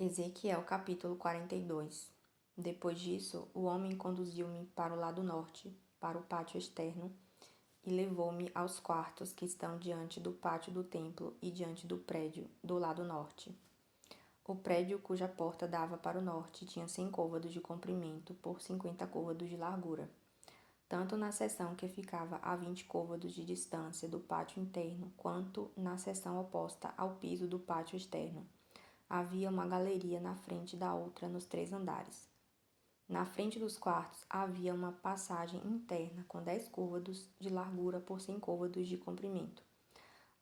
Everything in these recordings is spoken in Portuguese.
Ezequiel capítulo 42. Depois disso, o homem conduziu-me para o lado norte, para o pátio externo, e levou-me aos quartos que estão diante do pátio do templo e diante do prédio, do lado norte. O prédio cuja porta dava para o norte tinha 100 côvados de comprimento por 50 côvados de largura, tanto na seção que ficava a 20 côvados de distância do pátio interno, quanto na seção oposta ao piso do pátio externo. Havia uma galeria na frente da outra nos 3 andares. Na frente dos quartos havia uma passagem interna com 10 côvados de largura por 100 côvados de comprimento.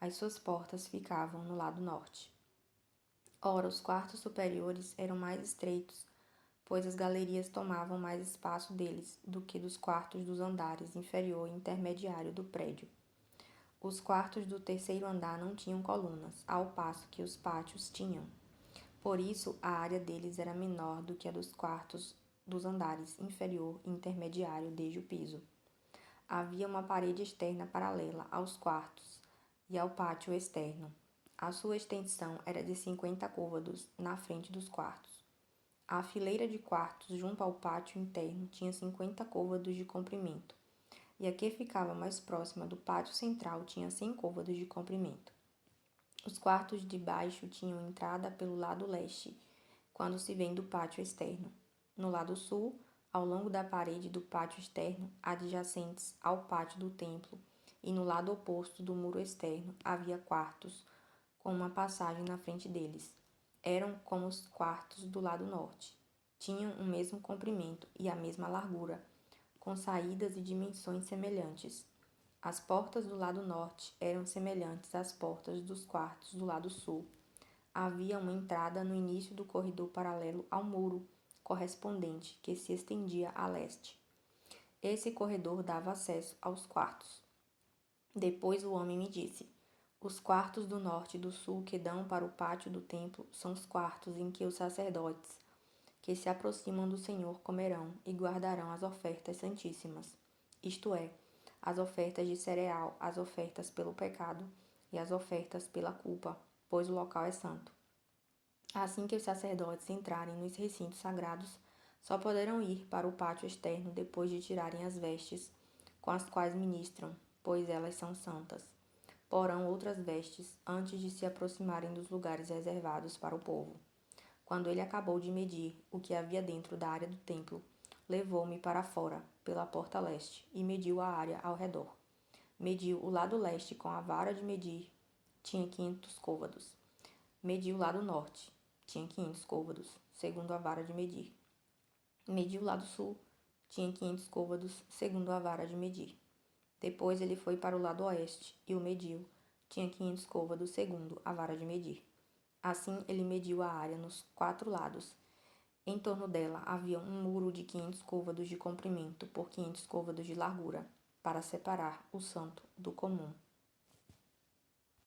As suas portas ficavam no lado norte. Ora, os quartos superiores eram mais estreitos, pois as galerias tomavam mais espaço deles do que dos quartos dos andares inferior e intermediário do prédio. Os quartos do terceiro andar não tinham colunas, ao passo que os pátios tinham. Por isso, a área deles era menor do que a dos quartos dos andares inferior e intermediário desde o piso. Havia uma parede externa paralela aos quartos e ao pátio externo. A sua extensão era de 50 côvados na frente dos quartos. A fileira de quartos junto ao pátio interno tinha 50 côvados de comprimento, e a que ficava mais próxima do pátio central tinha 100 côvados de comprimento. Os quartos de baixo tinham entrada pelo lado leste, quando se vem do pátio externo. No lado sul, ao longo da parede do pátio externo, adjacentes ao pátio do templo, e no lado oposto do muro externo, havia quartos, com uma passagem na frente deles. Eram como os quartos do lado norte. Tinham o mesmo comprimento e a mesma largura, com saídas e dimensões semelhantes. As portas do lado norte eram semelhantes às portas dos quartos do lado sul. Havia uma entrada no início do corredor paralelo ao muro correspondente, que se estendia a leste. Esse corredor dava acesso aos quartos. Depois o homem me disse: os quartos do norte e do sul que dão para o pátio do templo são os quartos em que os sacerdotes, que se aproximam do Senhor, comerão e guardarão as ofertas santíssimas, isto é, as ofertas de cereal, as ofertas pelo pecado e as ofertas pela culpa, pois o local é santo. Assim que os sacerdotes entrarem nos recintos sagrados, só poderão ir para o pátio externo depois de tirarem as vestes com as quais ministram, pois elas são santas. Porão outras vestes antes de se aproximarem dos lugares reservados para o povo. Quando ele acabou de medir o que havia dentro da área do templo, levou-me para fora, pela porta leste, e mediu a área ao redor. Mediu o lado leste com a vara de medir, tinha 500 côvados. Mediu o lado norte, tinha 500 côvados, segundo a vara de medir. Mediu o lado sul, tinha 500 côvados, segundo a vara de medir. Depois ele foi para o lado oeste e o mediu, tinha 500 côvados, segundo a vara de medir. Assim ele mediu a área nos 4 lados. Em torno dela havia um muro de 500 côvados de comprimento por 500 côvados de largura, para separar o santo do comum.